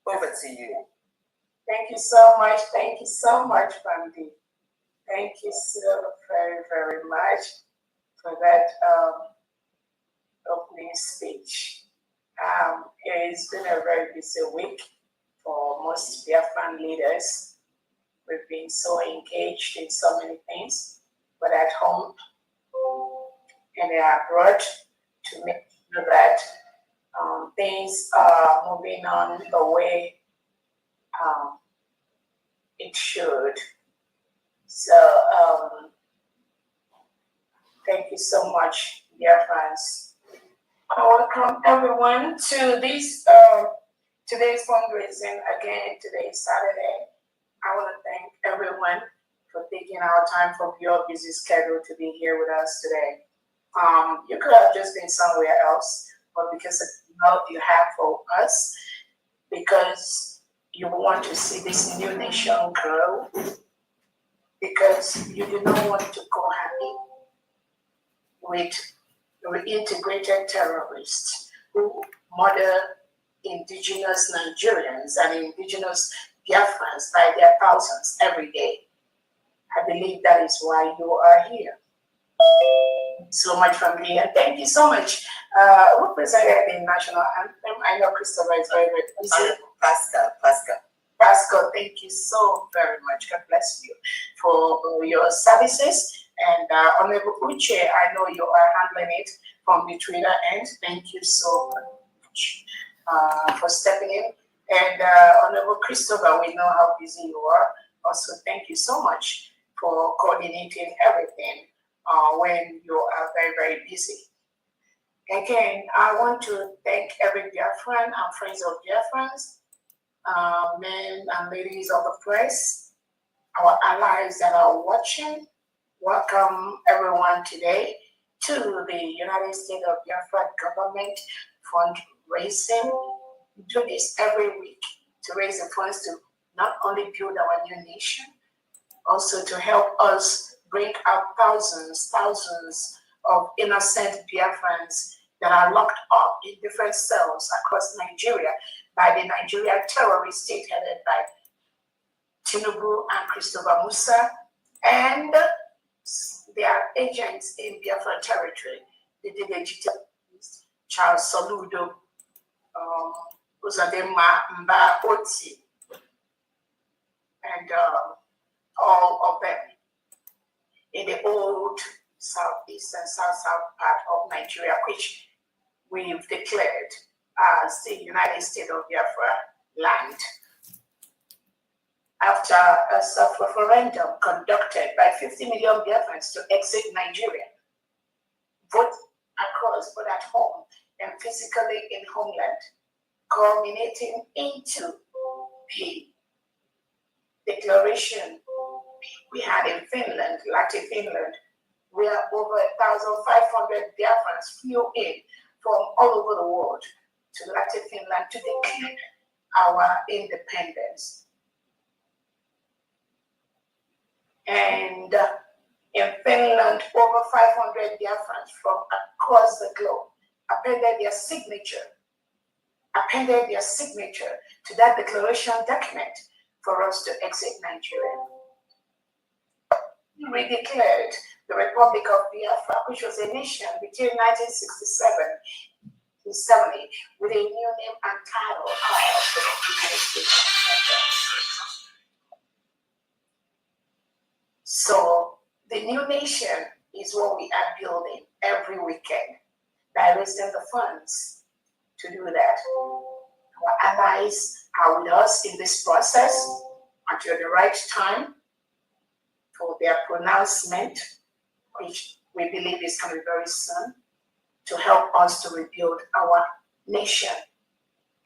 Over to you. Thank you so much. Thank you so much, Famdi. Thank you so very, very much for that opening speech. It's been a very busy week for most Biafran leaders. We've been so engaged in so many things, but at home and abroad, to make sure that things are moving on the way it should. So thank you so much, dear friends. I welcome everyone to this today's fundraising. Again, today is Saturday. I want to thank everyone for taking our time from your busy schedule to be here with us today. You could have just been somewhere else, but because of the love you have for us, because you want to see this new nation grow, because you do not want to go happy with reintegrated terrorists who murder indigenous Nigerians and indigenous Biafrans by their thousands every day. I believe that is why you are here. So much from me, and thank you so much. Who presented the national anthem? I know Christopher is very, very busy. Pascal, thank you so very much. God bless you for your services. And Honorable Uche, I know you are handling it from the Twitter end. Thank you so much for stepping in. And Honorable Christopher, we know how busy you are. Also, thank you so much for coordinating everything when you are very, very busy. Again, I want to thank every Biafran and friends of Biafrans, men and ladies of the press, our allies that are watching. Welcome everyone today to the United States of Biafra government fundraising. We do this every week to raise the funds to not only build our new nation, also to help us bring out thousands of innocent Biafrans that are locked up in different cells across Nigeria by the Nigerian terrorist state headed by Tinubu and Christopher Musa and their agents in Biafra territory, the legitimate Charles Soludo, Uzadema Mba Oti, and all of them in the old southeast and south part of Nigeria, which we've declared as the United States of Biafra land. After a self-referendum conducted by 50 million Biafrans to exit Nigeria, both across, but at home and physically in homeland, culminating into the declaration we had in Finland, Latin Finland, where over 1,500 Biafrans flew in from all over the world to Latin Finland to declare our independence. And in Finland, over 500 Biafrans from across the globe appended their signature to that declaration document for us to exit Nigeria. We declared the Republic of Biafra, which was a nation between 1967 and 70, with a new name and title of the United States of America. So the new nation is what we are building every weekend by raising the funds to do that. Our allies are with us in this process until the right time for their pronouncement, which we believe is coming very soon, to help us to rebuild our nation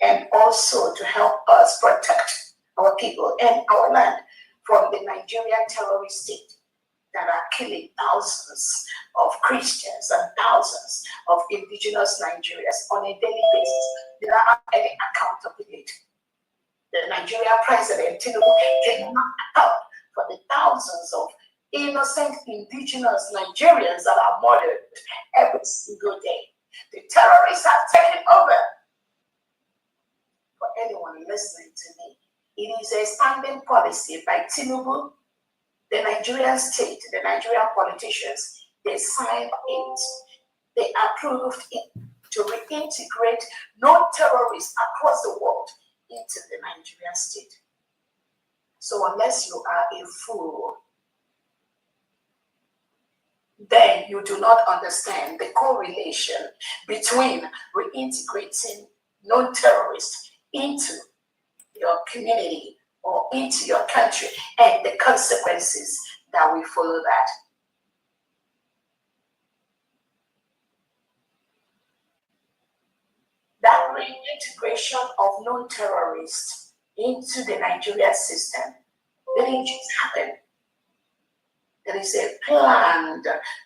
and also to help us protect our people and our land from the Nigerian terrorist state that are killing thousands of Christians and thousands of indigenous Nigerians on a daily basis without any accountability. The Nigerian president, Tinubu, cannot account for the thousands of innocent indigenous Nigerians that are murdered every single day. The terrorists have taken over. For anyone listening to me, it is a standing policy by Tinubu, the Nigerian state, the Nigerian politicians. They signed it. They approved it to reintegrate non-terrorists across the world into the Nigerian state. So unless you are a fool, then you do not understand the correlation between reintegrating non-terrorists into your community or into your country and the consequences that will follow that. That reintegration of non-terrorists into the Nigerian system didn't just happen. There is a planned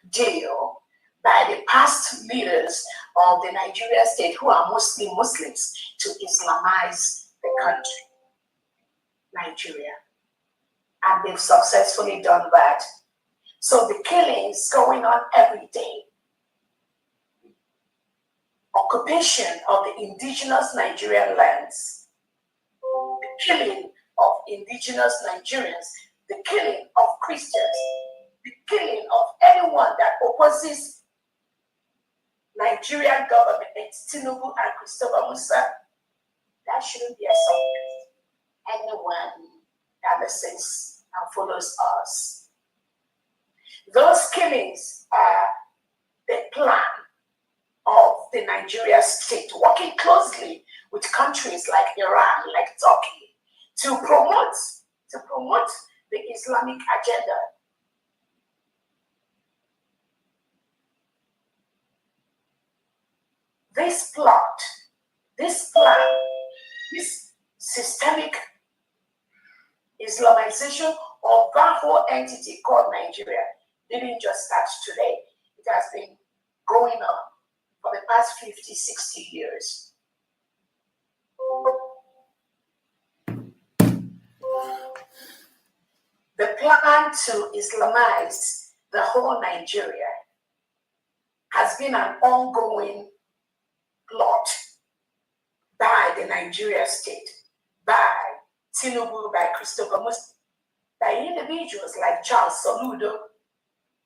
deal by the past leaders of the Nigerian state who are mostly Muslims to Islamize the country, Nigeria. And they've successfully done that. So the killings going on every day, occupation of the indigenous Nigerian lands, the killing of indigenous Nigerians, the killing of Christians, the killing of anyone that opposes Nigerian government, Tinubu and Christopher Musa, that shouldn't be a surprise. Anyone that listens and follows us. Those killings are the plan of the Nigeria state, working closely with countries like Iran, like Turkey, to promote the Islamic agenda. This plot, this plan, this systemic Islamization of that whole entity called Nigeria didn't just start today. It has been going on for the past 50, 60 years. The plan to Islamize the whole Nigeria has been an ongoing plot by the Nigeria state, by Tinubu, by Christopher Musa, by individuals like Charles Soludo,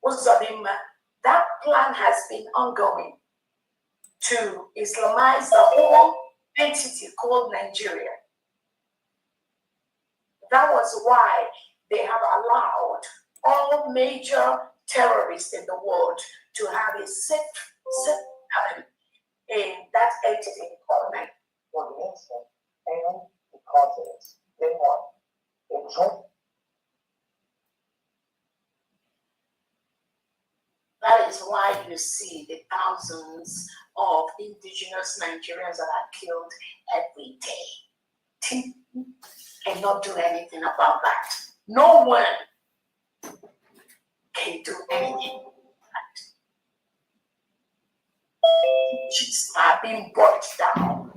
Uzodimma. That plan has been ongoing to Islamize the whole entity called Nigeria. That was why they have allowed all major terrorists in the world to have a safe haven in that entity called Nigeria. For the instant, and the continents, then what? That is why you see the thousands of indigenous Nigerians that are killed every day and not do anything about that. No one can do anything about that. Churches are being burnt down.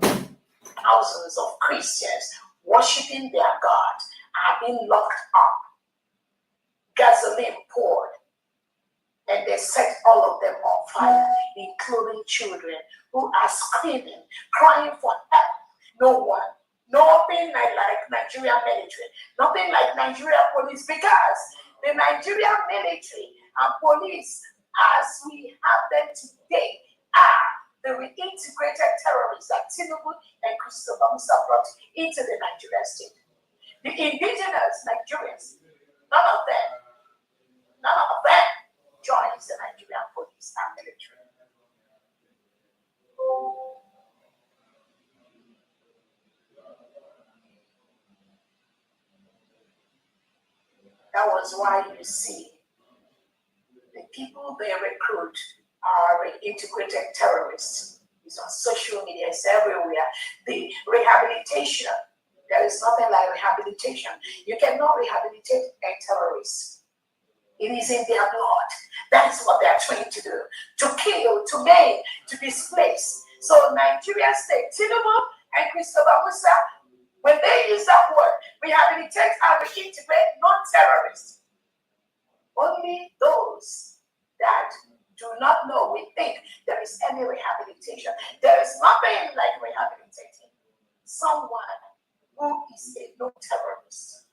Thousands of Christians worshiping their God are being locked up. Gasoline poured, and they set all of them on fire, including children who are screaming, crying for help. No one, nothing like Nigerian military, nothing like Nigerian police, because the Nigerian military and police, as we have them today, are the reintegrated terrorists that Tinubu and Christopher Musa brought into the Nigerian state. The indigenous Nigerians, none of them joins the Nigerian police and military. That was why you see the people they recruit are integrated terrorists. It's on social media, it's everywhere. The rehabilitation, there is nothing like rehabilitation. You cannot rehabilitate a terrorist. It is in their blood. That is what they are trained to do. To kill, to maim, to displace. So Nigeria state, Tinubu and Christopher Musa, when they use that word, rehabilitate and reintegrate non-terrorists. Only those that do not know, we think there is any rehabilitation. There is nothing like rehabilitating someone who is a known terrorist.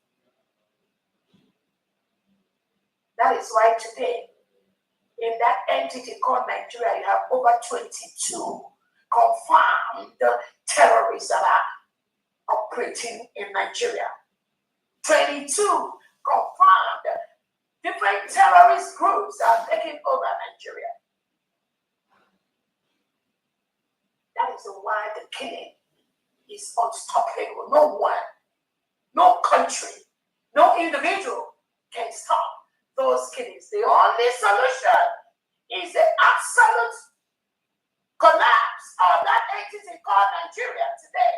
That is why today, in that entity called Nigeria, you have over 22 confirmed terrorists that are operating in Nigeria. 22 confirmed different terrorist groups are taking over Nigeria. That is why the killing is unstoppable. No one, no country, no individual can stop those killings. The only solution is the absolute collapse of that entity called Nigeria today.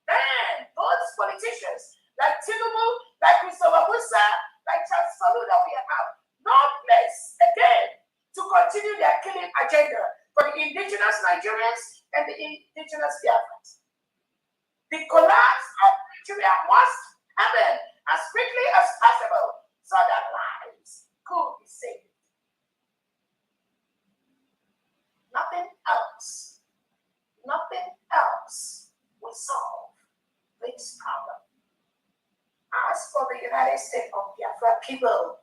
And those politicians like Tinubu, like Orabueze, like Charles Saluda, we have no place again to continue their killing agenda for the indigenous Nigerians and the indigenous Biafrans. The collapse of Nigeria must happen as quickly as possible so that lives could be saved. Nothing else will solve this problem. As for the United States of Biafra people,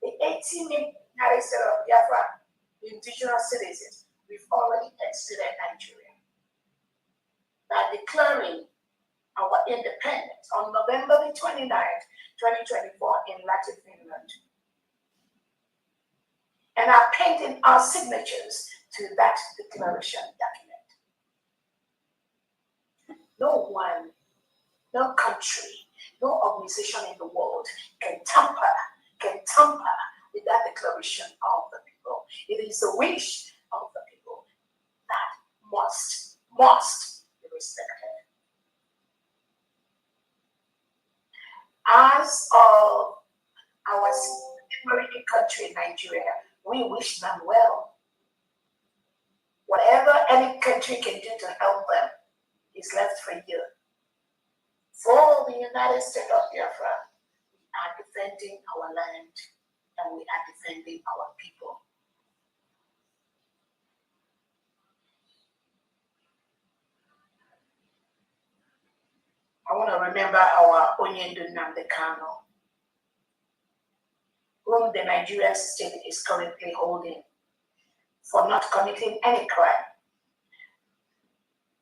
the 18 million United States of Biafra indigenous citizens, we've already exited Nigeria by declaring our independence on November the 29th, 2024 in Latin Finland, and are painting our signatures to that declaration document. No one, no country, no organization in the world can tamper with that declaration of the people. It is the wish of the people that must be respected. As of our neighboring country, Nigeria, we wish them well. Whatever any country can do to help them is left for you. For the United States of Biafra, we are defending our land and we are defending our people. I want to remember our Onyendu Nnamdi Kanu, whom the Nigerian state is currently holding for not committing any crime,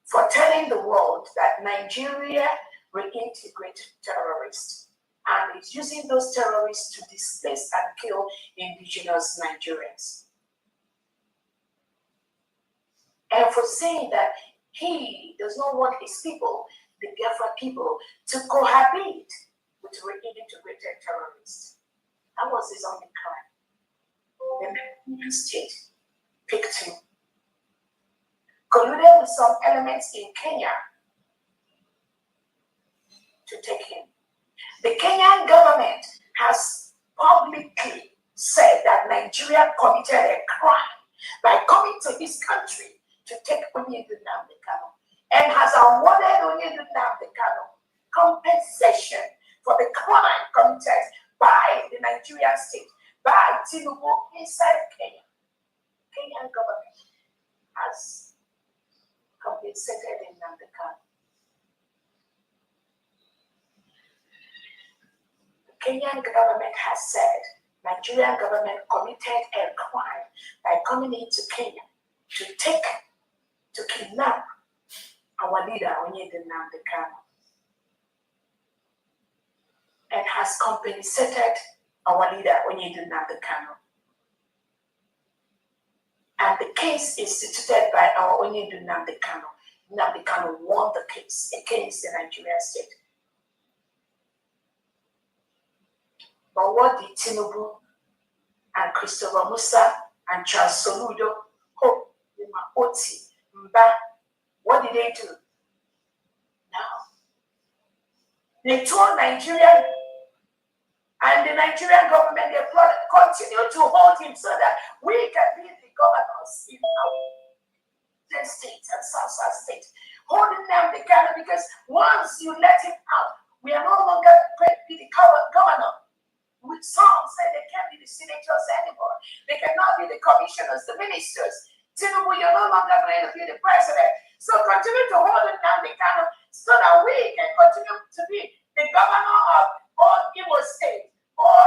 for telling the world that Nigeria will integrate terrorists and is using those terrorists to displace and kill indigenous Nigerians. And for saying that he does not want his people, the Biafra people, to cohabit with integrated terrorists. That was his only crime. The Nigerian state picked him, colluded with some elements in Kenya to take him. The Kenyan government has publicly said that Nigeria committed a crime by coming to his country to take Onyendu Nnamdi Kanu, and has awarded Onyendu Nnamdi Kanu compensation for the crime committed by the Nigerian state, by Tinubu inside Kenya. Kenyan government has compensated Nnamdi Kanu. The Kenyan government has said Nigerian government committed a crime by coming into Kenya to kidnap our leader Onyendu Nnamdi Kanu, and has compensated our leader Onyendu Nnamdi Kanu. And the case instituted by our Onyendu Nnamdi Kanu. Nnamdi Kanu won the case against the Nigerian state. But what did Tinubu and Christopher Musa and Charles Soludo, Hope, Oti, Mba, what did they do? Now, they told Nigeria and the Nigerian government, they continue to hold him so that we can be the governors in our states and South State, holding them together, because once you let him out, we are no longer going to be the governor. With some say they can't be the senators anymore. They cannot be the commissioners, the ministers. Tinubu, you're no longer going to be the president. So continue to hold it down the camera so that we can continue to be the governor of all Imo State, or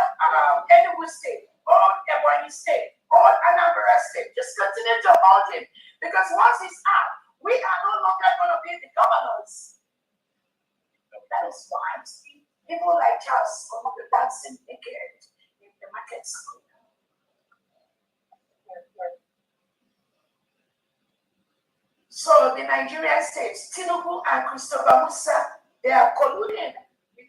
Enugu State, or Ebonyi State, or Anambra State. Just continue to hold him, because once he's out, we are no longer going to be the governors. That is why you see people like us who are dancing naked in the market square. So the Nigerian states, Tinubu and Christopher Musa, they are colluding with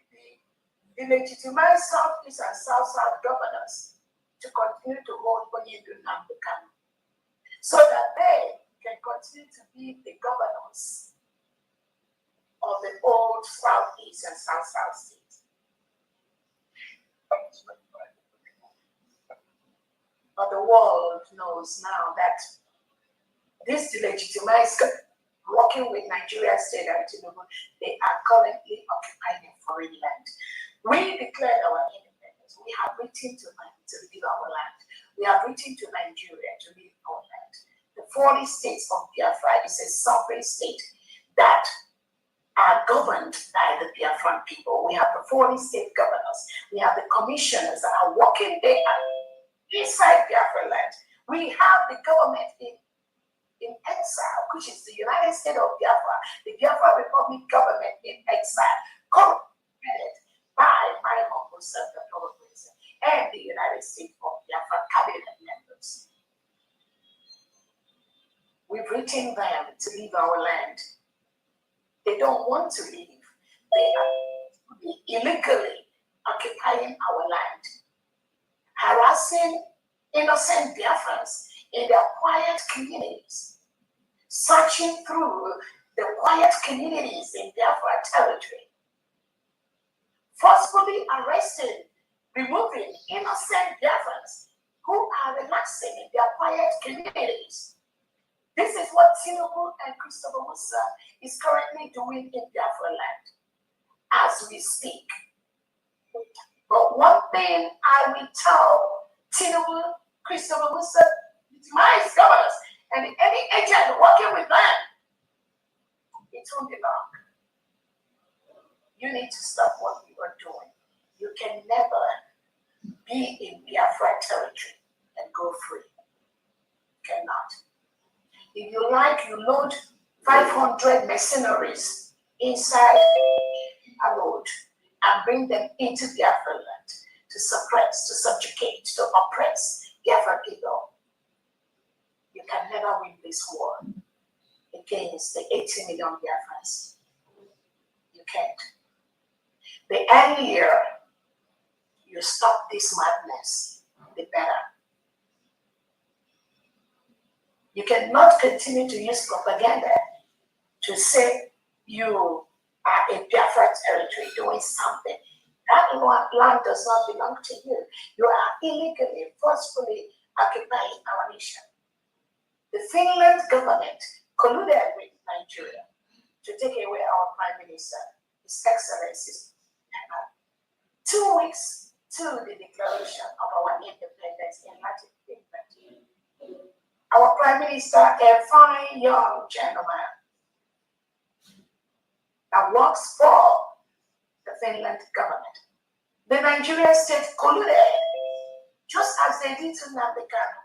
the legitimate Southeast and South governors to continue to hold Onyedu Nambekano, so that they can continue to be the governors of the old Southeast and South states. But the world knows now that this delegitimized working with Nigeria State and Tinubu, they are currently occupying a foreign land. We declared our independence. We have written to them to leave our land. We have written to Nigeria to leave our land. The 40 states of Biafra is a sovereign state that are governed by the Biafran people. We have the 40 state governors. We have the commissioners that are working there inside Biafra land. We have the government in exile, which is the United States of Biafra, the Biafra Republic government in exile, co-headed by my humble self, the Orabueze, and the United States of Biafra cabinet members. We've written them to leave our land. They don't want to leave. They are illegally occupying our land, harassing innocent Biafrans in their quiet communities, searching through the quiet communities in Biafra territory, forcefully arresting, removing innocent Biafrans who are relaxing in their quiet communities. This is what Tinubu and Christopher Musa is currently doing in Biafra land as we speak. But one thing I will tell Tinubu, Christopher Musa, my governors, and any agent working with them, it won't be long. You need to stop what you are doing. You can never be in Biafra territory and go free. You cannot. If you like, you load 500 mercenaries inside a load and bring them into Biafra land to suppress, to subjugate, to oppress Biafra people. You can never win this war against the 80 million Biafrans. You can't. The earlier you stop this madness, the better. You cannot continue to use propaganda to say you are a Biafra territory doing something. That land does not belong to you. You are illegally, forcefully occupying our nation. The Finland government colluded with Nigeria to take away our Prime Minister, His Excellency. 2 weeks to the declaration of our independence in 1950. Our Prime Minister, a fine young gentleman that works for the Finland government. The Nigerian state colluded, just as they did to Nambekano,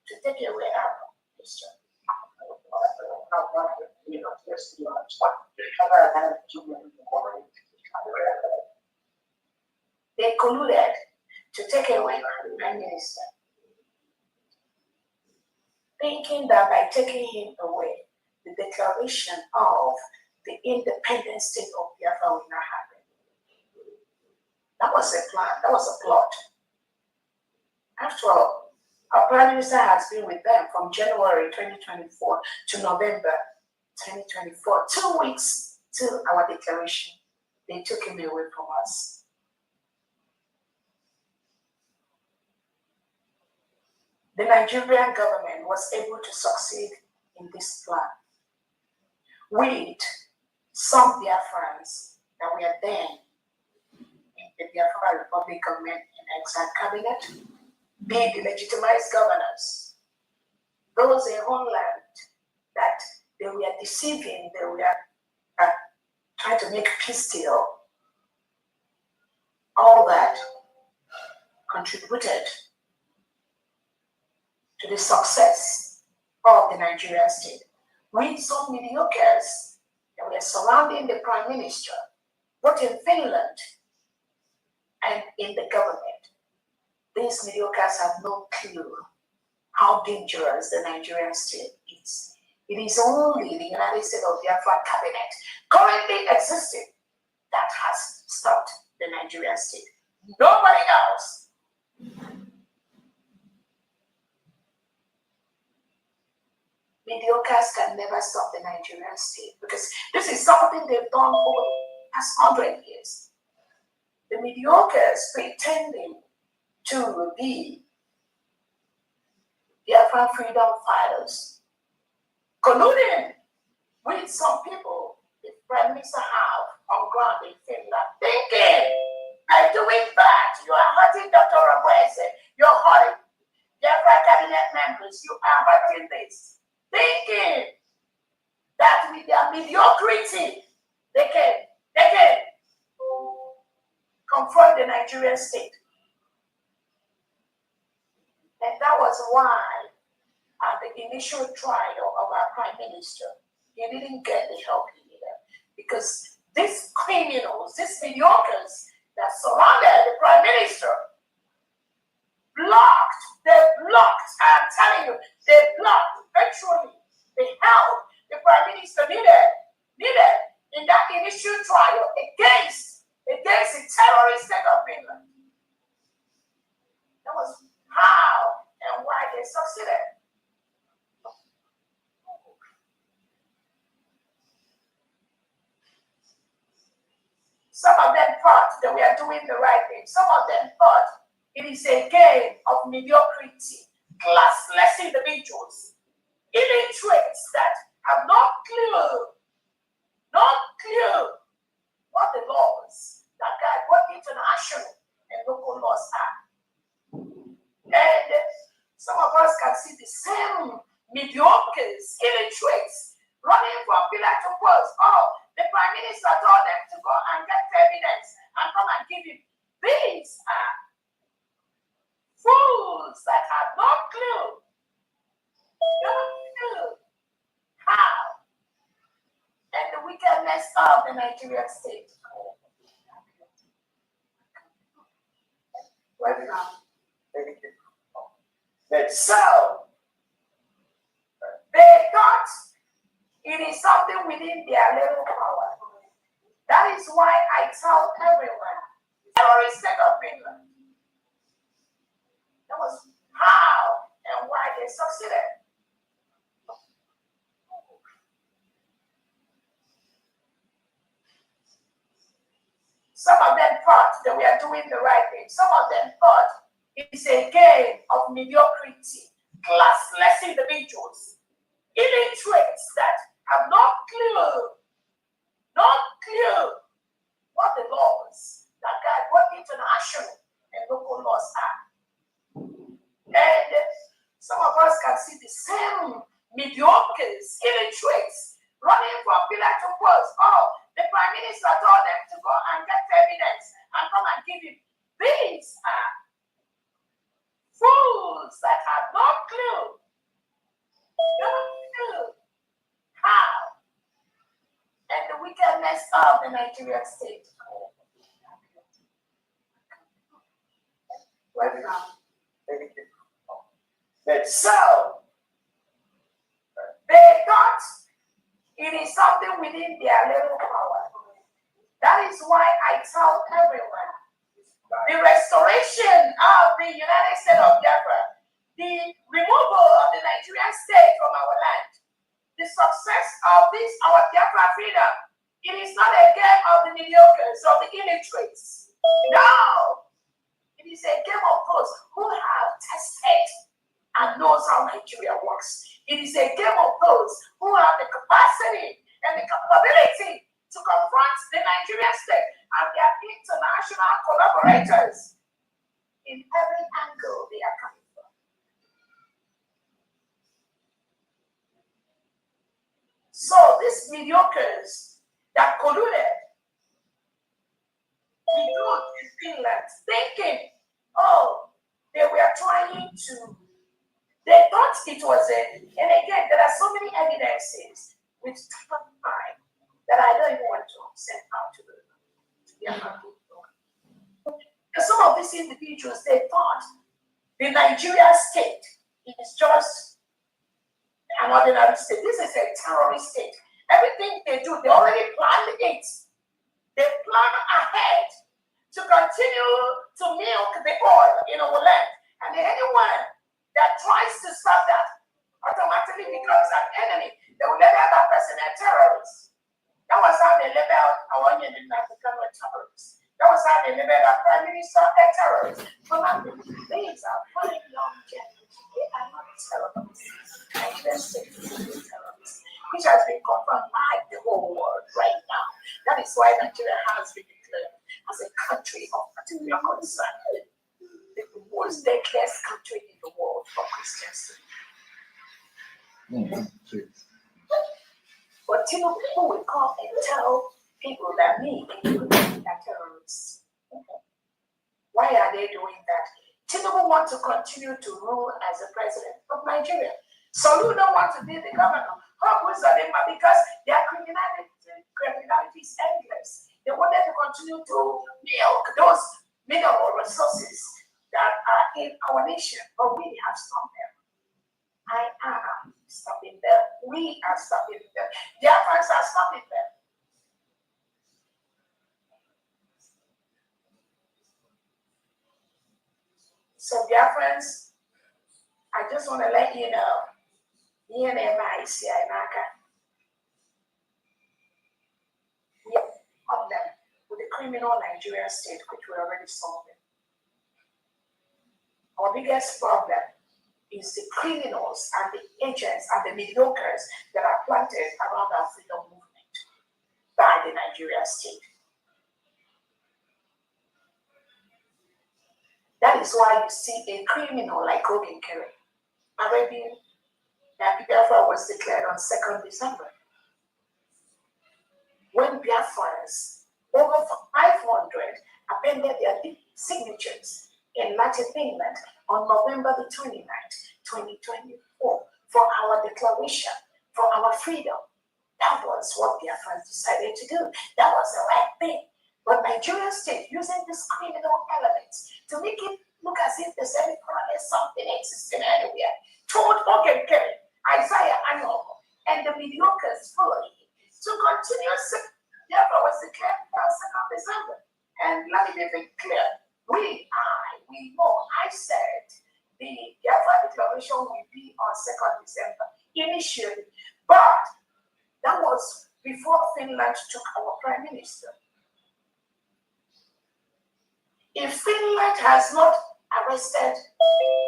to take away our nation. They colluded to take away the Prime Minister, thinking that by taking him away, the declaration of the independent state of Biafra will not happen. That was a plan, that was a plot. After all, our Prime Minister has been with them from January 2024 to November 2024, 2 weeks to our declaration. They took him away from us. The Nigerian government was able to succeed in this plan with some Biafrans that were then in the Biafra Republic government in exile cabinet, be the legitimized governors, those in homeland that they were deceiving, they were trying to make peace deal. All that contributed to the success of the Nigerian state. With some mediocres that were surrounding the prime minister, both in Finland and in the government. These mediocres have no clue how dangerous the Nigerian state is. It is only the United States of Biafra cabinet currently existing that has stopped the Nigerian state. Nobody else. Mediocres can never stop the Nigerian state because this is something they've done over the past 100 years. The mediocres pretending to be Biafran freedom fighters, colluding with some people the Prime Minister have on ground in Finland, thinking, by doing that, you are hurting Dr. Orabueze, you're hurting Biafra cabinet members, you are hurting this, thinking that with their mediocrity, they can confront the Nigerian state. And that was why at the initial trial of our prime minister, he didn't get the help he needed. Because these criminals, these mediocres that surrounded the prime minister, I'm telling you, they blocked, virtually, the help the prime minister needed in that initial trial against the terrorist state of Finland. That was how and why they succeeded. Some of them thought that we are doing the right thing. Some of them thought it is a game of mediocrity, classless individuals, illiterates that have no clue what the laws that guide what international and local laws are. And some of us can see the same mediocres, illiterates, running from pillar to post. Oh, the prime minister told them to go and get evidence and come and give him. These are fools that have no clue how and the wickedness of the Nigerian state. So, they thought it is something within their little power. That is why I tell everyone, terrorist state of Finland. That was how and why they succeeded. Some of them thought that we are doing the right thing. Some of them thought it is a game of mediocrity, classless individuals, illiterates that have no clue what the laws that guide what international and local laws are. And some of us can see the same mediocres, illiterates, running from pillar to post. Oh, the prime minister told them to go and get evidence and come and give him. These are fools that have no clue how and the wickedness of the Nigerian state. So, they thought it is something within their little power. That is why I tell everyone, the restoration of the United States of Biafra, the removal of the Nigerian state from our land, the success of this, our Biafra freedom, it is not a game of the mediocres or the illiterates. No! It is a game of those who have tested and knows how Nigeria works. It is a game of those who have the capacity and the capability to confront the Nigerian state and their international collaborators in every angle they are coming from. So these mediocres that colluded with those in Finland, thinking, oh, they were trying to, they thought it was a, and again, there are so many evidences which time that I don't even want to send out to the younger people. Because some of these individuals, they thought the Nigeria state is just an ordinary state. This is a terrorist state. Everything they do, they already planned it. They plan ahead to continue to milk the oil in our land. And anyone that tries to stop that automatically becomes an enemy. They will label that person a terrorist. That was how they labeled our Indian African terrorists. That was how they labeled our Prime Minister a terrorist. But these are very young generation. They are not terrorists. Nigerian state is terrorists, which has been confirmed by the whole world right now. That is why Nigeria has been declared as a country of particular concern, the most deadliest country in the world for Christians. But Tinubu will come and tell people that me and you are terrorists. Why are they doing that? Tinubu wants to continue to rule as the president of Nigeria. Solu don't want to be the governor. Because their criminality is endless. They wanted to continue to milk those mineral resources that are in our nation, but we have stopped them. I am stopping them. We are stopping them. Their friends are stopping them. So, dear friends, I just want to let you know, we have problem with the criminal Nigerian state, which we're already solving. Our biggest problem is the criminals and the agents and the mediocres that are planted around our freedom movement by the Nigerian state. That is why you see a criminal like Ngozi Arabian that Biafra was declared on 2nd December. When Biafrans, over 500, appended their signatures in Latin Finland on November the 29th, 2024, for our declaration, for our freedom. That was what Biafrans decided to do. That was the right thing. But Nigerian state, using these criminal elements to make it look as if there's any problem, something existing anywhere, told Isaiah and the mediocres following to continue. Therefore, was declared on 2nd December. And let me be clear. We know, I said the Biafra declaration will be on 2nd December initially, but that was before Finland took our prime minister. If Finland has not arrested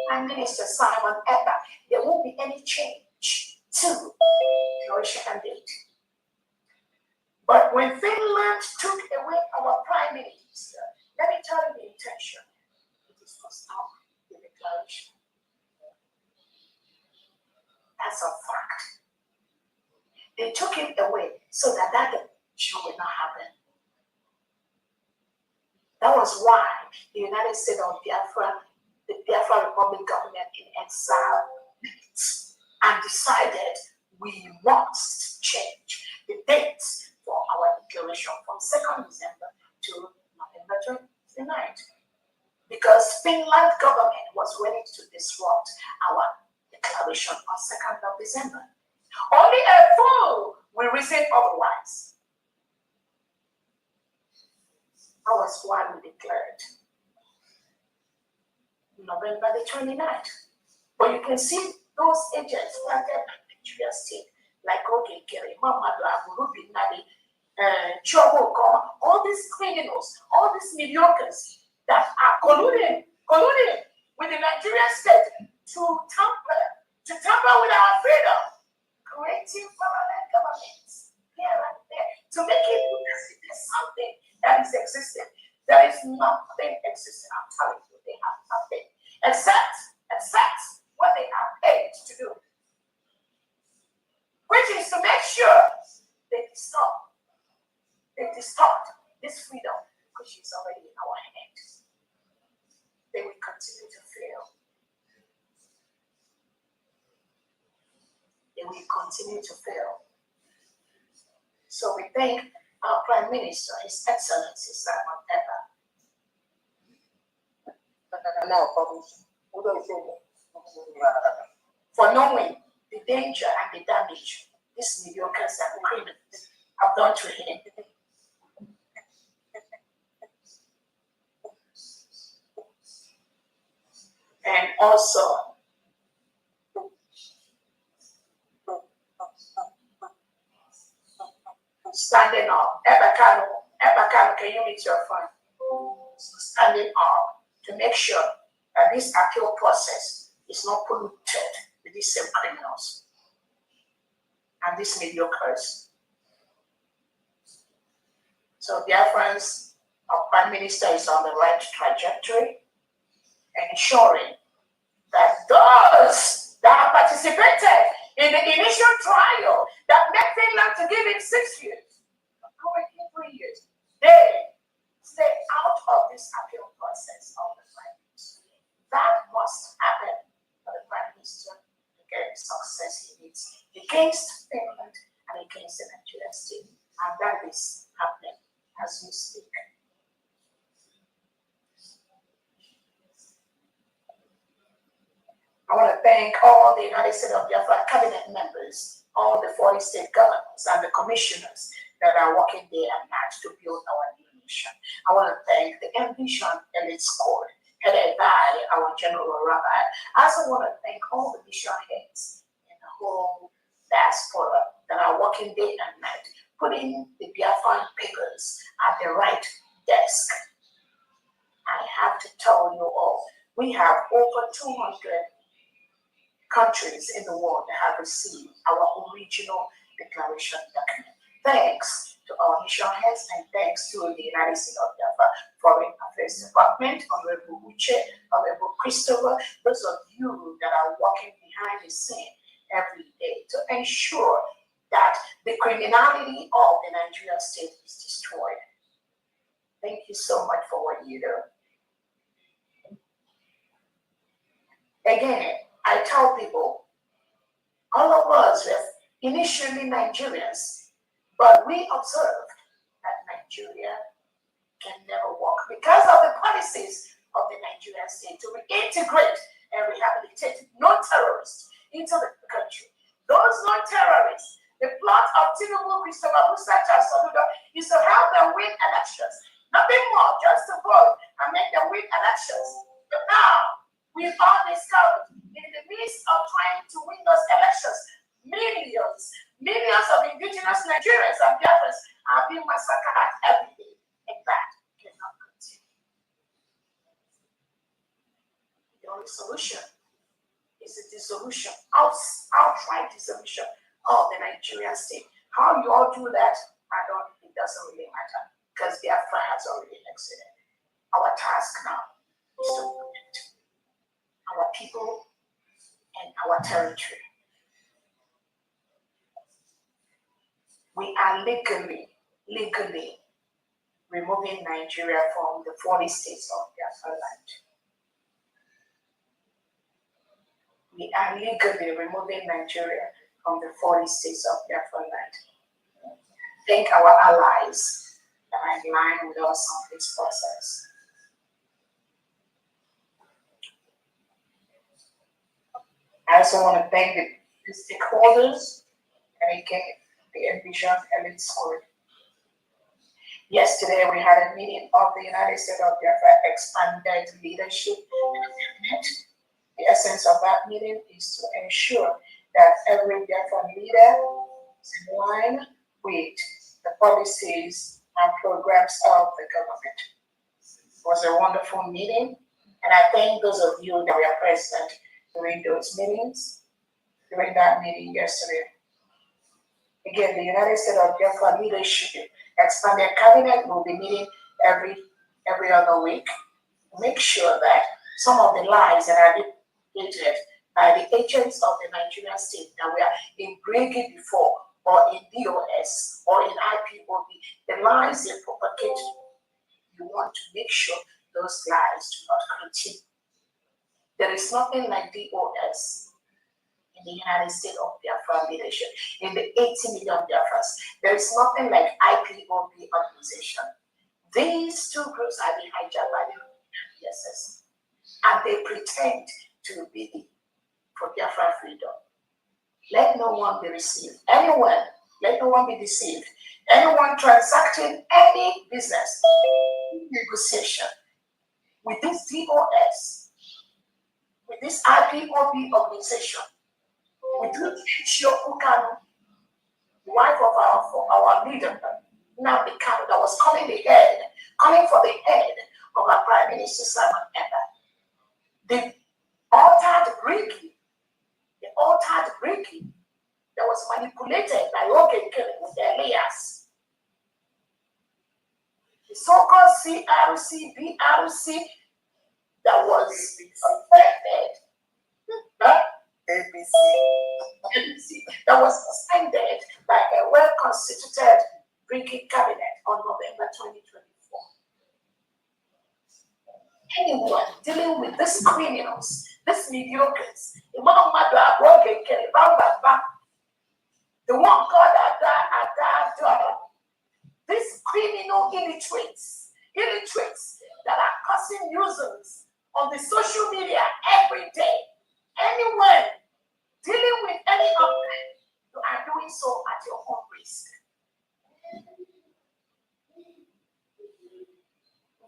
Prime Minister Simon Epa, there won't be any change to the declaration date. But when Finland took away our prime minister, let me tell you the intention. It is to stop the declaration. That's a fact. They took it away so that declaration will not happen. That was why the United States of Biafra, the Biafra Republic government in exile, and decided we must change the dates for our declaration from 2nd December to November 29th. Because Finland government was ready to disrupt our declaration on 2nd of December. Only a fool will reason otherwise. That was why we declared November the 29th. But you can see those agents planted in Nigeria state, like Ogekere, Mamadou Aburubi Nadi, Chobo Goma, all these criminals, all these mediocres that are colluding with the Nigerian state to tamper with our freedom, creating parallel governments here and there to make it look as if there's something that is existing. There is nothing existing. I'm telling you, they have nothing except what they are paid to do. which is to make sure they distort this freedom, which is already in our hands. They will continue to fail. They will continue to fail. So we thank our Prime Minister, His Excellency Simon Ekpa, for knowing the danger and the damage these mediocres and criminals have done to him. And also standing up. Ebakano, can you meet your phone? Standing up to make sure that this appeal process is not polluted with these same criminals and these mediocres. So Biafrans, our Prime Minister is on the right trajectory, ensuring that those that have participated in the initial trial that made Finland to give him 6 years, currently 3 years, they stay out of this appeal process of the Prime Minister. That must happen for the Prime Minister to get the success he needs against Finland and against the Nigerian state. And that is happening as we speak. I want to thank all the United States of Biafra cabinet members, all the 40 state governors and the commissioners that are working day and night to build our new nation. I want to thank the Ambition Elite Squad, headed by our General Rabbi. I also want to thank all the mission heads in the whole diaspora that are working day and night, putting the Biafran papers at the right desk. I have to tell you all, we have over 200 countries in the world that have received our original declaration document. Thanks to our mission heads and thanks to the United States of Biafra Foreign Affairs Department, Honorable Uche, Honorable Christopher, those of you that are working behind the scene every day to ensure that the criminality of the Nigerian state is destroyed. Thank you so much for what you do. Again, I tell people, all of us were initially Nigerians, but we observed that Nigeria can never work because of the policies of the Nigerian state to reintegrate and rehabilitate non-terrorists into the country. Those non-terrorists, the plot of Tinubu, Christopher Musacha, Soludo is to help them win elections. Nothing more, just to vote and make them win elections. But now, we've all discovered in the midst of trying to win those elections, millions of indigenous Nigerians and Biafrans are being massacred every day. And that cannot continue. The only solution is the dissolution, outright dissolution of the Nigerian state. How you all do that, it doesn't really matter because Biafra has already exited. Our task now is to protect our people and our territory. We are legally removing Nigeria from the 40 states of Biafra land. We are legally removing Nigeria from the 40 states of Biafra land. Thank our allies that are in line with us on this process. I also want to thank the stakeholders and again the Ambition Elite Squad. Yesterday we had a meeting of the United States of Biafra expanded leadership cabinet. The essence of that meeting is to ensure that every Biafran leader is in line with the policies and programs of the government. It was a wonderful meeting, and I thank those of you that were present during those meetings, during that meeting yesterday. Again, the United States of Biafra leadership expanded cabinet will be meeting every other week. Make sure that some of the lies that are repeated by the agents of the Nigerian state that were in Brigade before, or in DOS, or in IPOB, the lies they propagate, you want to make sure those lies do not continue. There is nothing like DOS in the United States of Biafra leadership, in the 80 million Biafras. There is nothing like IPOB organization. These two groups are being hijacked by the PSS, and they pretend to be for Biafra freedom. Let no one be deceived. Anyone, let no one be deceived. Anyone transacting any business, negotiation with this DOS, with this IPOB organization, with this Shokukano, wife of our leader, Nnamdi Kanu, that was calling for the head of our Prime Minister Simon Ekpa. The altered Ricky that was manipulated by Oge Kelly with Elias. The so-called CRC, BRC that was affected. ABC that was suspended by a well-constituted Ricky cabinet on November 2024. Anyone dealing with these criminals, these mediocres, the one called Ada, these criminal illiterates that are causing nuisance on the social media every day. Anyone dealing with any of them, you are doing so at your own risk.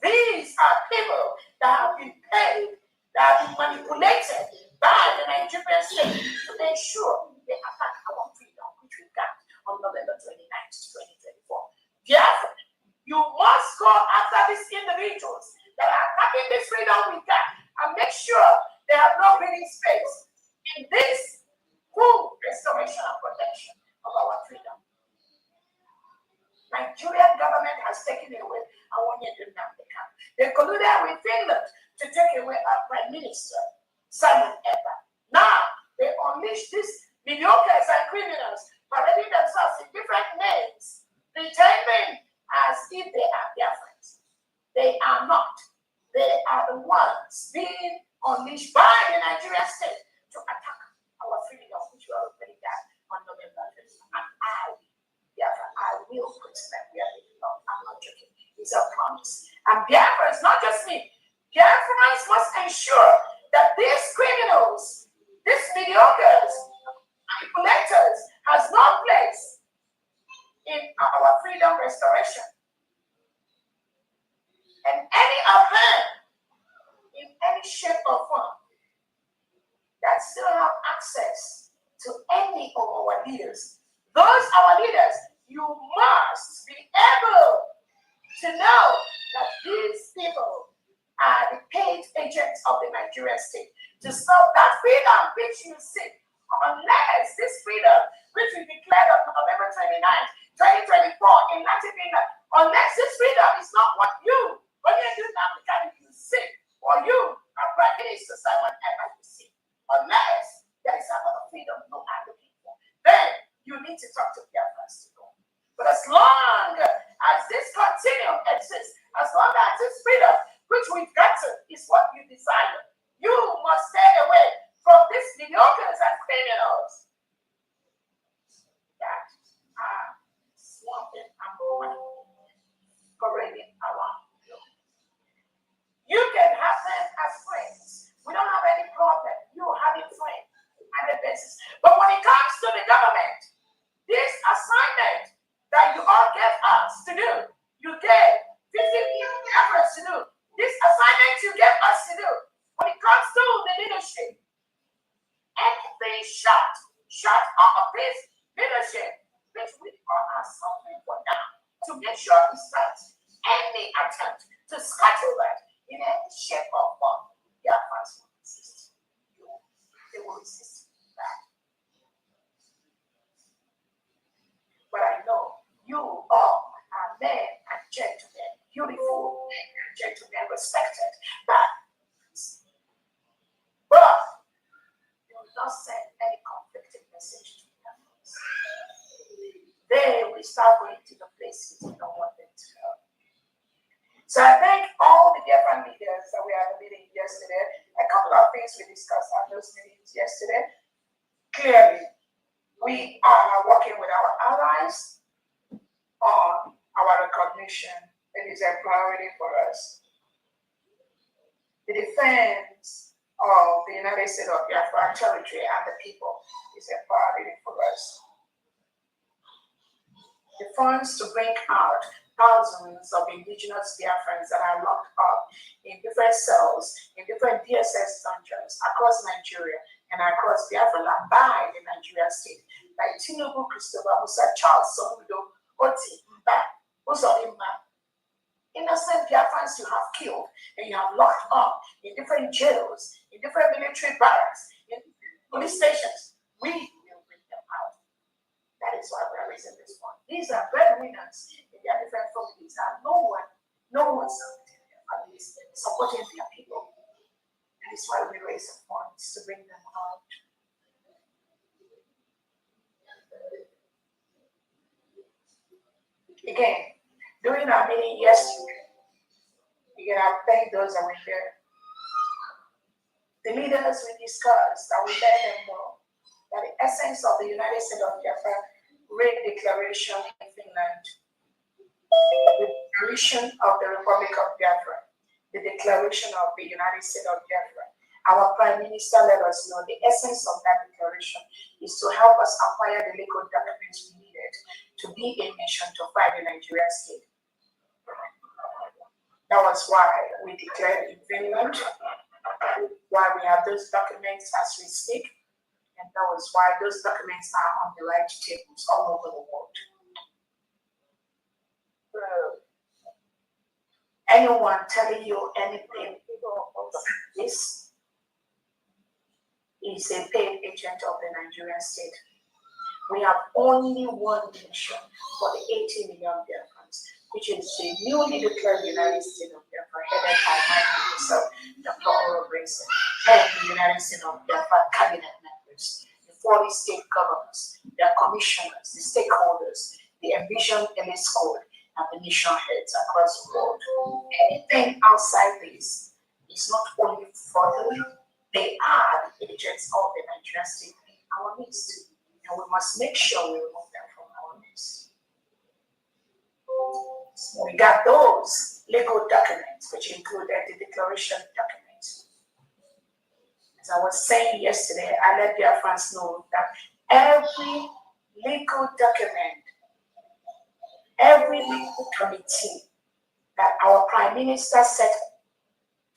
These are people that have been paid, that have been manipulated by the Nigerian state to ensure they attack our freedom, which we got on November 29th, 2024. Therefore, you must go after these individuals that are attacking this freedom we got and make sure they have no breathing space in this full restoration and protection of our freedom. Nigerian government has taken it away. I want you to know they colluded with Finland to take away our Prime Minister, Simon Ekpa. Now, they unleash these mediocres and criminals, parading themselves in different names, pretending as if they are their friends. They are not. They are the ones being unleashed by the Nigerian state to attack our freedom, which we already got on November 5th. And I will put them where they belong. I'm not joking. It's a promise. And Biafra is not just me. Biafrans must ensure that these criminals, these mediocres, manipulators, has no place in our freedom restoration. And any of them, in any shape or form, that still have access to any of our leaders, those our leaders, you must be able to know that these people are the paid agents of the Nigerian state to stop that freedom which you seek, unless this freedom which we declared on November 29th, 2024 in Latin America, unless this freedom is not what you, when you do not become you seek, or you are Prime Minister Simon Ekpa you seek, unless there is another freedom you are looking for, then you need to talk to Biafrans to know. But as long as this continuum exists, as long as this freedom which we've gotten is what you desire, you must stay away from these mediocres and criminals that are swamping and parading around you. You can have them as friends. We don't have any problem. You having friends on a basis. But when it comes to the government, this assignment that you all get us to do, you get 50 efforts to do. This assignment you get us to do, when it comes to the leadership, anything short of this leadership, which we are suffering for now, to make sure it starts any attempt to schedule that in any shape or form, the advance will resist. They will resist that. But I know you all are men and gentlemen, beautiful men and gentlemen, respected. But not send any conflicting message to Biafrans. They will start going to the places you don't want them to go. So I thank all the Biafran leaders that we had a meeting yesterday. A couple of things we discussed at those meetings yesterday. Clearly, we are working with our allies on our recognition. It is a priority for us. The defense of the United States of Biafra territory and the people is a priority for us. The funds to bring out thousands of indigenous Biafrans that are locked up in different cells, in different DSS dungeons across Nigeria and across Biafra land by the Nigerian state, like Tinubu, Christopher Musa, Charles Soludo, Oti, Mba, Uzodimma. Innocent Biafrans you have killed and you have locked up in different jails, in different military barracks, in police stations. We will bring them out. That is why we are raising this one. These are breadwinners in their different families, and no one's supporting their people. That is why we raise the funds to bring them out. Again, during our meeting yesterday, again, I thank those that were here. The leaders we discussed, and we let them know that the essence of the United States of Biafra Great Declaration in Finland, the Declaration of the Republic of Biafra, the Declaration of the United States of Biafra. Our Prime Minister let us know the essence of that declaration is to help us acquire the legal documents we needed to be a nation to fight the Nigerian state. That was why we declared in Finland, why we have those documents as we speak, and that was why those documents are on the right tables all over the world. Anyone telling you anything about this is a paid agent of the Nigerian state. We have only one nation for the 80 million Biafrans, which is the newly declared United States of Biafra, headed by my myself, Dr. Orabueze, and the United States of Biafra cabinet members, the 40 state governors, their commissioners, the stakeholders, the envisioned elite code, and the nation heads across the world. Anything outside this is not only fraudulent, they are the agents of the Nigerian state in our midst. And we must make sure we remove them from our midst. We got those legal documents, which included the declaration documents. As I was saying yesterday, I let Biafrans know that every legal document, every legal committee that our Prime Minister set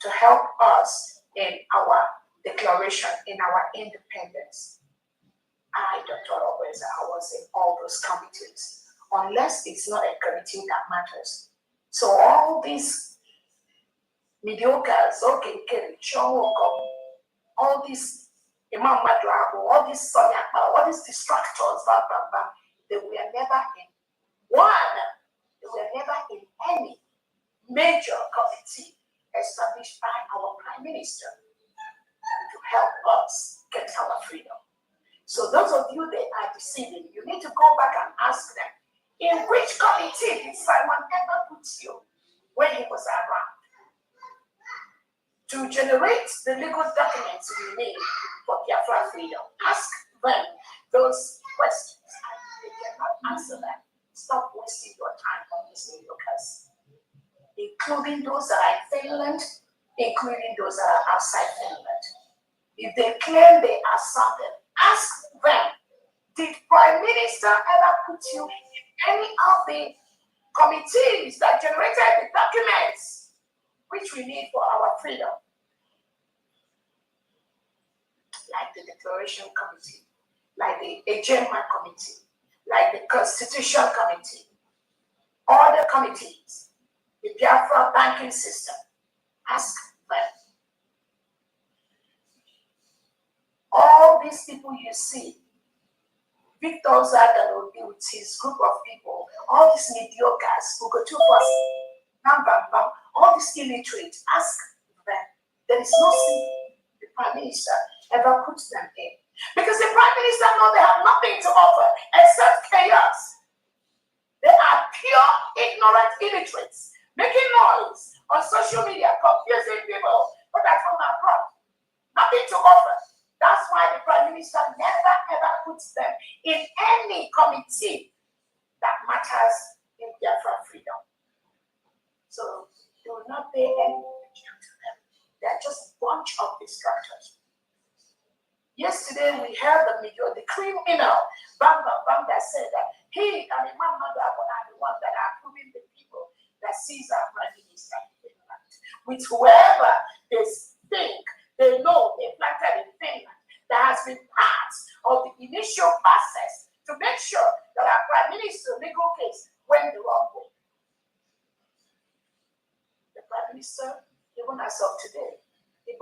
to help us in our declaration, in our independence, I, Dr. Orabueze, I was in all those committees, unless it's not a committee that matters. So all these mediocres, okay, all these Imam Madrabo, all these Sonyaka, all these distractors, they were never in one, they were never in any major committee established by our Prime Minister to help us get our freedom. So those of you that are deceiving, you need to go back and ask them, in which committee did Simon ever put you when he was around to generate the legal documents we need for Biafra freedom? Ask them those questions, and they cannot answer them. Stop wasting your time on these mediocres, including those that are in Finland, including those that are outside Finland. If they claim they are certain, ask them, did Prime Minister ever put you in any of the committees that generated the documents which we need for our freedom? Like the Declaration Committee, like the Agenda Committee, like the Constitution Committee, all the committees, the Biafra banking system. Ask them. All these people you see, Victor Zagalo with his group of people, all these mediocres who go to us, all these illiterate, ask them. There is no sin the Prime Minister ever put them in. Because the Prime Minister knows they have nothing to offer except chaos. They are pure ignorant illiterates, making noise on social media, confusing people, but that's from abroad. Nothing to offer. That's why the Prime Minister never ever puts them in any committee that matters in Biafra freedom. So do not pay any attention to them. They're just a bunch of distractors. Yesterday we heard the criminal Bamba said that he and Imam Madawa are the ones that are approving the people that sees our Prime Minister in Finland. With whoever they think they know they planted in Finland, that has been part of the initial process to make sure that our Prime Minister's legal case went the wrong way. The Prime Minister, even as of today, the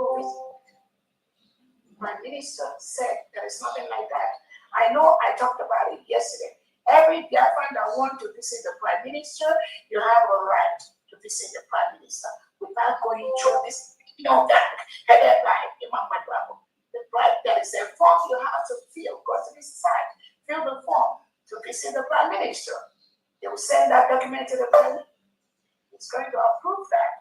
Prime Minister said there is nothing like that. I know I talked about it yesterday. Every Biafran that wants to visit the Prime Minister, you have a right to visit the Prime Minister without going through this, headed by Imam Madawa. There is a form you have to fill. Go to this site, fill the form to visit the Prime Minister. They will send that document to the President. He's going to approve that.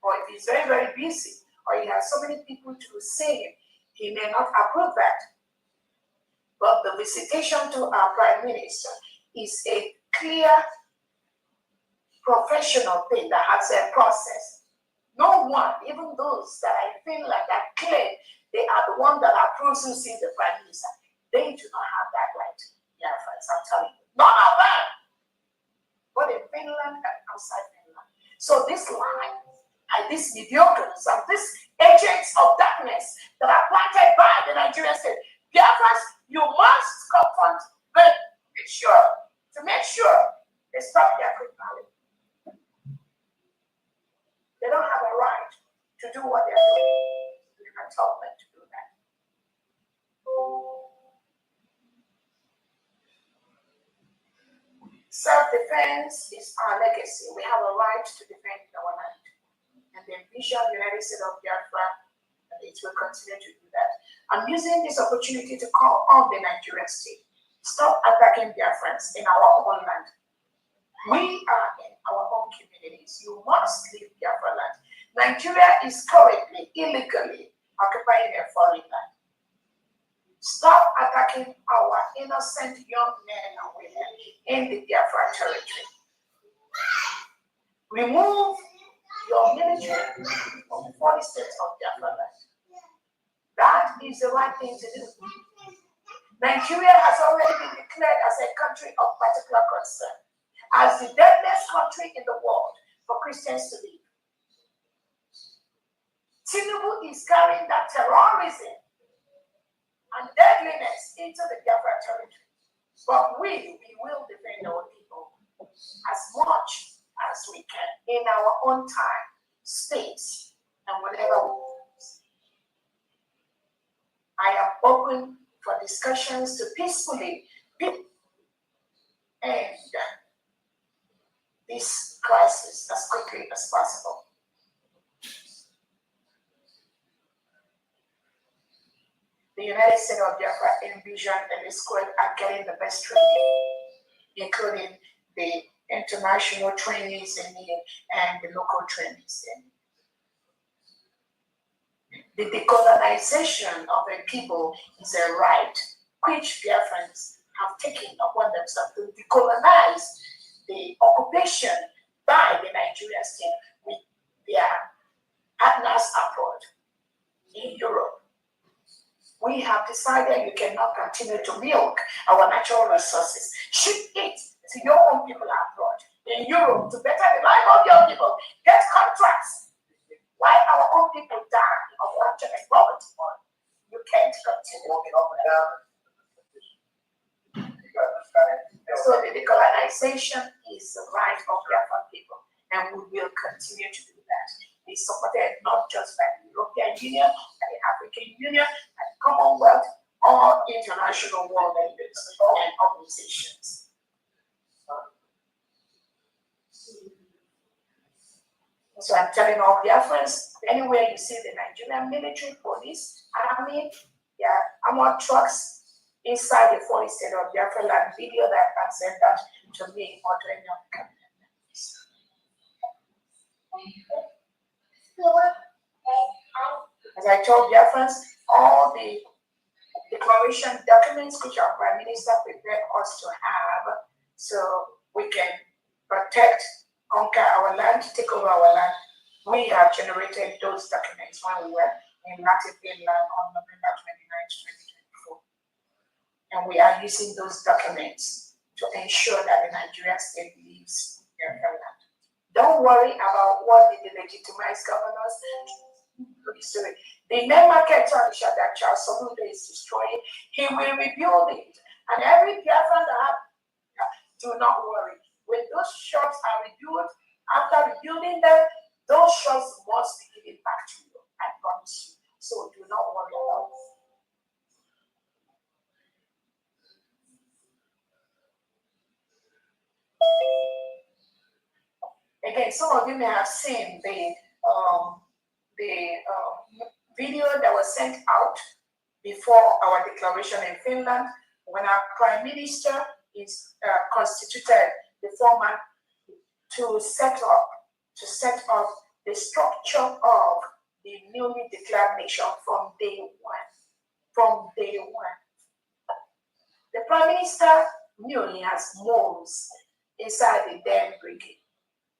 Or if he's very, very busy, or he has so many people to see him, he may not approve that. But the visitation to our Prime Minister is a clear, professional thing that has a process. No one, even those that are in Finland that claim they are the one that approves who sees the Prime Minister, they do not have that right. Yeah, friends, I'm telling you. None of them. But in Finland and outside Finland. So this line, and these mediocres and these agents of darkness that are planted by the Nigerian state, Biafrans, you must confront them, make sure they stop their criminality. They don't have a right to do what they're doing. You can tell them to do that. Self-defense is our legacy. We have a right to defend our land. And the vision of the United States of Biafra, and it will continue to do that. I'm using this opportunity to call on the Nigerian state. Stop attacking Biafrans in our own land. We are in our own communities. You must leave Biafra land. Nigeria is currently illegally occupying a foreign land. Stop attacking our innocent young men and women in the Biafra territory. Remove your military from the 40 states of Biafra land. That is the right thing to do. Nigeria has already been declared as a country of particular concern, as the deadliest country in the world for Christians to live. Tinubu is carrying that terrorism and deadliness into the Biafra territory. But we will defend our people as much as we can in our own time, states, and whatever we want. I am open for discussions to peacefully end this crisis as quickly as possible. The United States of Biafra envisioned and the squad are getting the best training, including the international trainees and the local trainees. The decolonization of a people is a right which Biafrans have taken upon themselves to decolonize the occupation by the Nigerian state with their partners abroad in Europe. We have decided you cannot continue to milk our natural resources. Ship it to your own people abroad in Europe to better the life of your people. Get contracts. While our own people die of hunger and poverty, you can't continue walking up and down. So the decolonization is the right of the African people, and we will continue to do that. It's supported not just by the European Union, by the African Union, by the Commonwealth, or international world leaders and organizations. So I'm telling all Biafrans, anywhere you see the Nigerian military, police, army, armored trucks inside the forest state of Biafra land. Video that and send that to me or to any of the cabinet members. As I told Biafrans, all the declaration documents which our Prime Minister prepared us to have so we can protect, conquer our land, take over our land. We have generated those documents when we were in Latin land on November 29, 2024. And we are using those documents to ensure that the Nigerian state leaves their land. Don't worry about what the legitimized governors do. The main market that Charles Soludo is destroying, he will rebuild it. And every Biafran that do not worry. When those shops are rebuilt, after rebuilding them, those shops must be given back to you. I promise you. So do not worry about it. Again, some of you may have seen the video that was sent out before our declaration in Finland, when our Prime Minister is constituted the format to set up the structure of the newly declared nation from day one. From day one. The Prime Minister knew he has moles inside the damn brigade.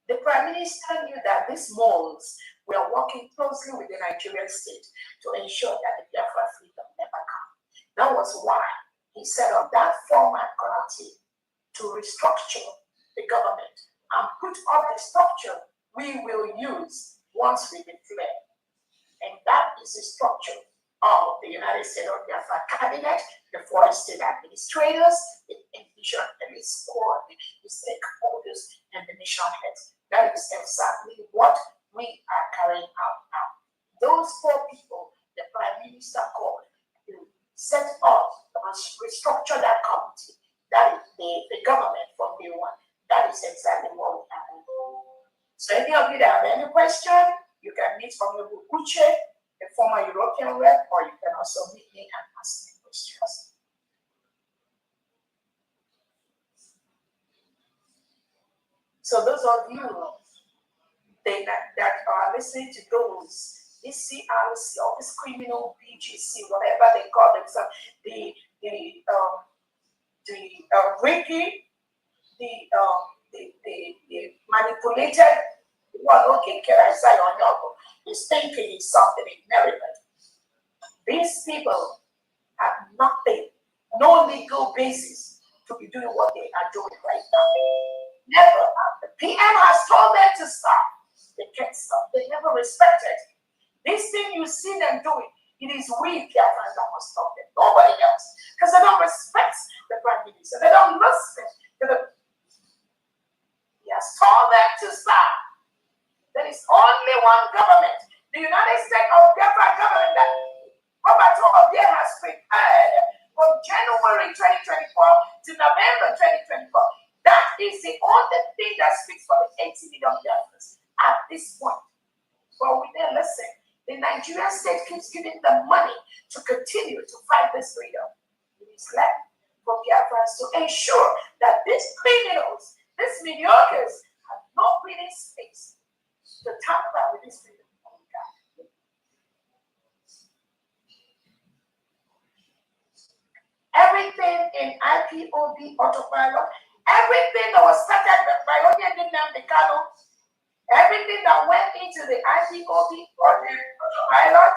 The Prime Minister knew that these moles were working closely with the Nigerian state to ensure that the Biafra freedom never comes. That was why he set up that format committee to restructure the government and put up the structure we will use once we declare. And that is the structure of the United States of Biafra cabinet, the foreign state administrators, the individual police corps, the stakeholders, and the nation heads. That is exactly what we are carrying out now. Those four people, the Prime Minister called to set up and restructure that committee. That is the government from day one. That is exactly what we have. So any of you that have any question, you can meet Honorable Uche, a former European rep, or you can also meet me and ask me questions. So those of you that are listening to those, this CRC, all this criminal BGC, whatever they call themselves, the Ricky, the manipulated one, okay, can I say on your is thinking is something in Maryland. These people have nothing, no legal basis to be doing what they are doing right now. Never. The PM has told them to stop. They can't stop. They never respected. This thing you see them doing, it is we Biafrans that must stop them. Nobody else. Because they don't respect the Prime Minister. They don't listen to the. He has told them to stop. There is only one government, the United States of Biafra government that Roberto Obiang has prepared from January 2024 to November 2024. That is the only thing that speaks for the 80 million Biafrans at this point. But we didn't listen. The Nigerian state keeps giving them money to continue to fight this freedom. It is left for Biafrans to ensure that these criminals, these mediocres, have no breathing space to tamper with this freedom. Everything in IPOB autopilot, everything that was started by Onyedinam Dekano, everything that went into the IPOB autopilot,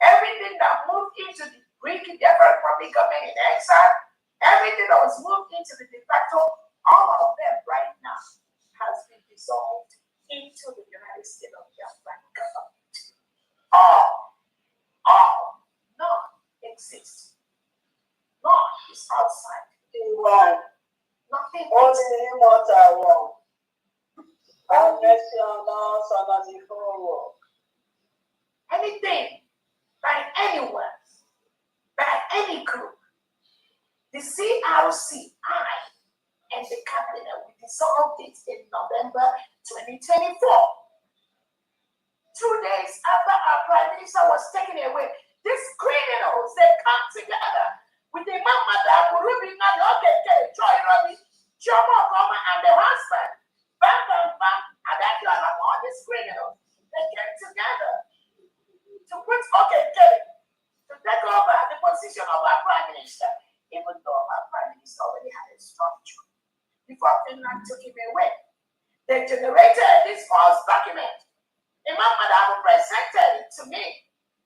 everything that moved into the Greek Republic government in exile, everything that was moved into the de facto, all of them right now has been dissolved into the United States of Biafra government. All, none exists. None is outside. One. Nothing. Only immortal one. Have mercy on us and on the whole world. Anything by anyone, by any group, the CRCI and the cabinet, we dissolved it in November 2024. 2 days after our Prime Minister was taken away, These criminals, they come together with the mama that will be not okay, Joy Robbie, Jomo Goma, and the husband. Bam, bam, bam, and that you are all these criminals. They came together to put to take over the position of our prime minister, even though our prime minister already had a structure. Before Finland took him away, they generated this false document. Imam Madam presented it to me.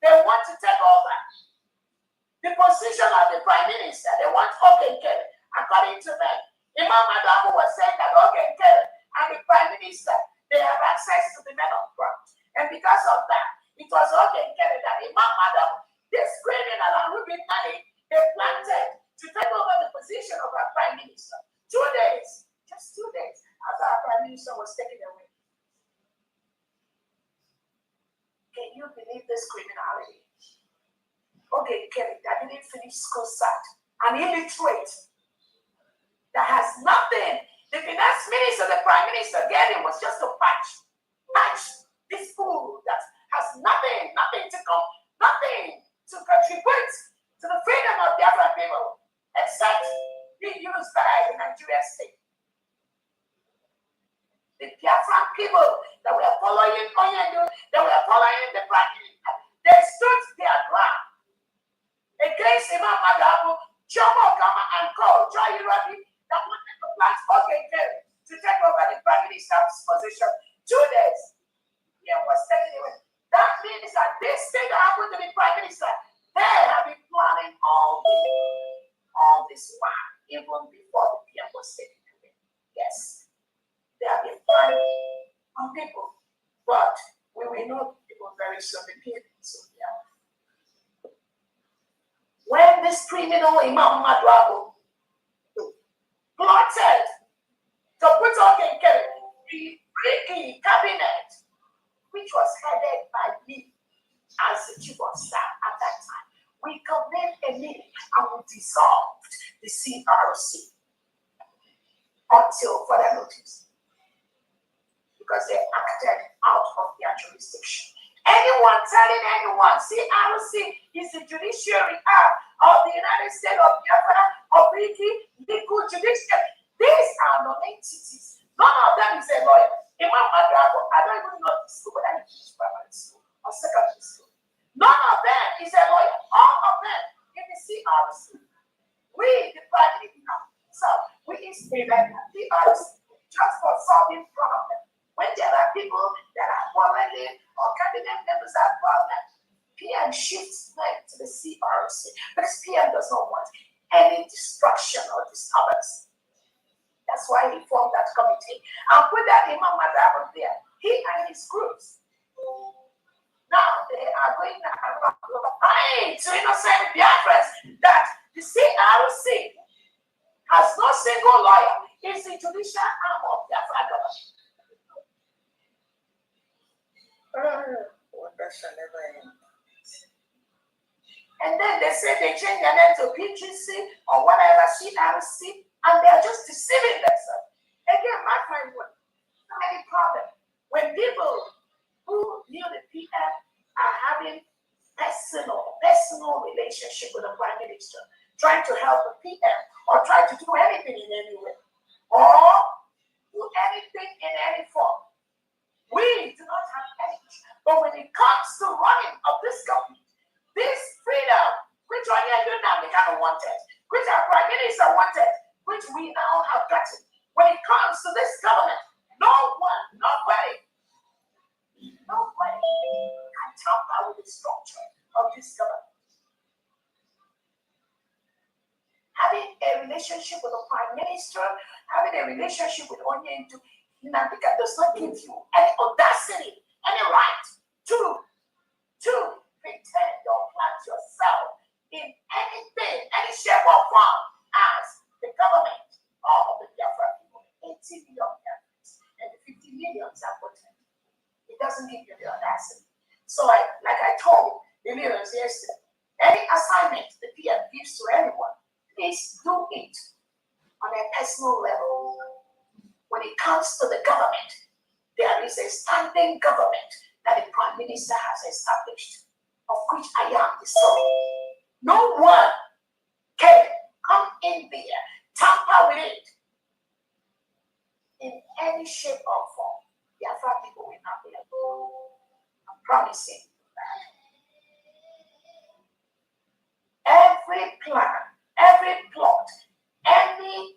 They want to take over the position of the prime minister. They want according to them. Imam Madam was saying that and the prime minister, they have access to the men of ground. And because of that, it was that Imam Madam, this criminal and Ruben money, they planted to take over the position of our prime minister. 2 days, just 2 days, after our prime minister was taken away. Can you believe this criminality? Kelly, that didn't finish school set, an illiterate that has nothing. The finance minister, the prime minister, getting was just to patch this fool that has nothing to contribute to the freedom of the African people, except being used by the Nigerian state. The Biafran people that were following Onyendu, that were following the prime minister, they stood their ground against Imam Madabu, Jomo Gama, and Co. Joy Rabi, that wanted to plant to take over the prime minister's position. 2 days, he was taken away. That means that this thing that happened to the prime minister, they have been planning all this while, even before the PM was taken away. Yes, they have been planning on people, but we will know people very soon. The PM soon. When this criminal Imam Madrabo plotted to put the Ricky cabinet, which was headed by me as the chief of staff at that time, we convened a meeting and we dissolved the CRC until further notice because they acted out of their jurisdiction. Anyone telling anyone, CRC is the judiciary arm of the United States of Biafra, of Ricky, legal judiciary. These are non-entities. None of them is a lawyer. Imam Madrabo, I don't even know this school, whether he is primary school or secondary school. None of them is a lawyer. All of them in the CRC. We, the private now. So we instrument the CRC just for solving problems. When there are people that are violating or cabinet members are problems, PM shifts them to the CRC because PM does not want any destruction or disturbance. That's why he formed that committee and put that Imam Madam there. He and his groups. Now they are going around lying to innocent Biafrans that the CRC has no single lawyer. It's the judicial arm of Biafra government. That shall never end. And then they say they change their name to PGC or whatever, CRC, and they are just deceiving themselves. Again, my friend, not any problem. When people who knew the PM are having personal relationship with the prime minister, trying to help the PM or trying to do anything in any way, or do anything in any form, we do not have any. But when it comes to running of this government, this freedom, which one you now they kind of wanted, which our prime minister wanted, which we now have gotten. When it comes to this government, nobody can tamper with the structure of this government. Having a relationship with the prime minister, having a relationship with Onyendu Nnamdika does not give you any audacity, any right to pretend or plant yourself in anything, any shape or form as the government of the Biafra people. 80 million Biafrans and the 50 millions are potent. It doesn't give you the audacity. So like I told the millions yesterday, any assignment the PM gives to anyone, please do it on a personal level. When it comes to the government, there is a standing government that the prime minister has established. of which I am the son. No one can come in there, tamper with it in any shape or form. The Afro people will not be able. I'm promising that. Every plan, every plot, any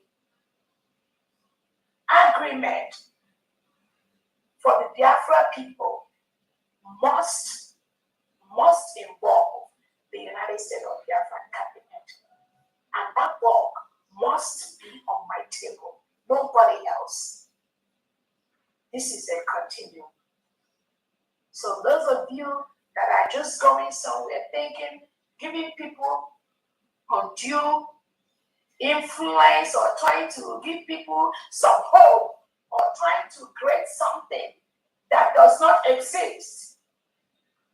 agreement for the Biafra people must involve the United States of Biafra cabinet. And that work must be on my table, nobody else. This is a continuum. So those of you that are just going somewhere thinking, giving people undue influence or trying to give people some hope or trying to create something that does not exist.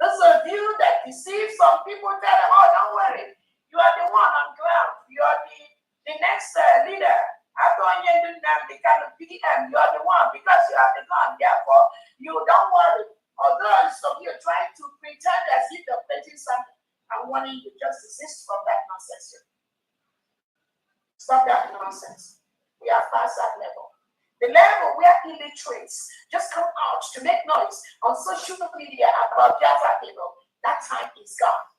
Those of you that deceive some people, tell them, oh, don't worry, you are the one on ground, you are the next leader. After the kind of DPM, you are the one because you have the gun, therefore you don't worry. Although some of you are trying to pretend as if you're planting something, I'm warning you, just desist from that nonsense. Stop that nonsense. We are past that level. The level where illiterates just come out to make noise on social media about Biafra people, that time is gone.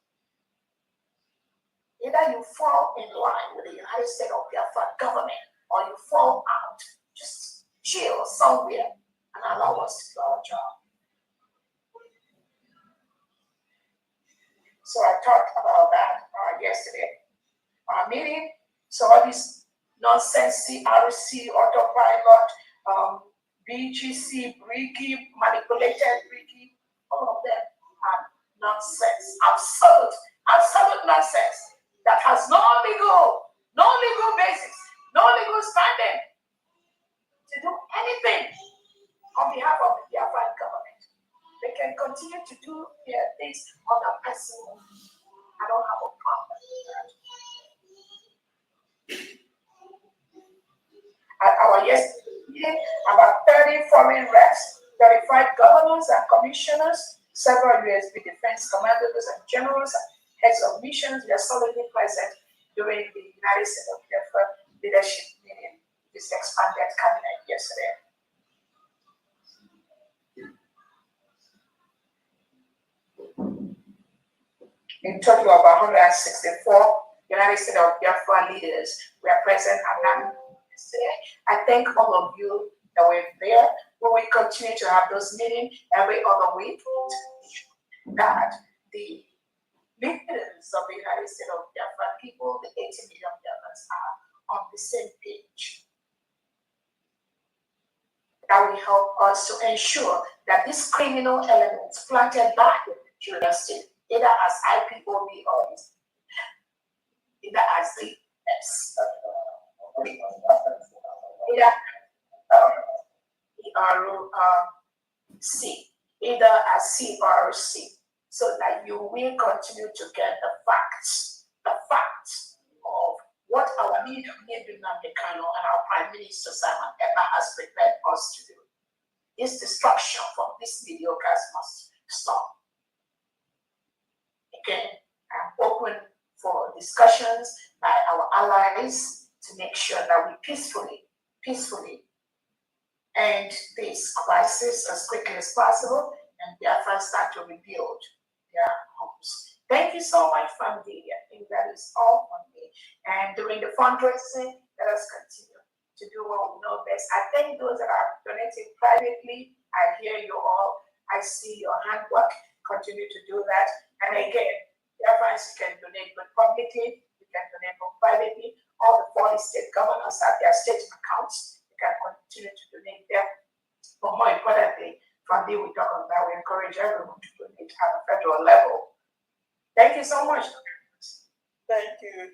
Either you fall in line with the United States of Biafra government or you fall out. Just chill somewhere and allow us to do our job. So I talked about that yesterday. Our meeting, so all this nonsense, CRC, autopilot, BGC, Bricky, manipulated Bricky, all of them are nonsense, absolute nonsense that has no legal basis, no legal standing to do anything on behalf of the Biafran government. They can continue to do their things on their personal. I don't have a problem with that. At our yesterday meeting, about 30 foreign reps, 35 governors and commissioners, several USB defense commanders and generals and heads of missions were solidly present during the United States of Biafra leadership meeting, this expanded cabinet yesterday. In total of 164 United States of Biafra leaders were present at that yesterday. I thank all of you that were there. We will continue to have those meetings every other week. That the leaders of the United States of Biafra people, the 80 million Biafrans, are on the same page. That will help us to ensure that these criminal elements planted by the Nigerian state, either as IPOB or either as the ERC, either as CRC, so that you will continue to get the facts of what our leader, Nnamdi Kanu, and our Prime Minister Simon Ekpa has prepared us to do. This destruction from these mediocres must stop. Again, I'm open for discussions by our allies to make sure that we peacefully end this crisis as quickly as possible and Biafra start to rebuild their homes. Thank you so much, family. I think that is all from me. And during the fundraising, let us continue to do what we know best. I thank those that are donating privately. I hear you all. I see your handwork. Continue to do that. And again, Biafrans can donate both publicly, you can donate both privately. All the 40 state governors have their state accounts. You can continue to donate there. But more importantly, from there we talk about, we encourage everyone to donate at a federal level. Thank you so much. Thank you.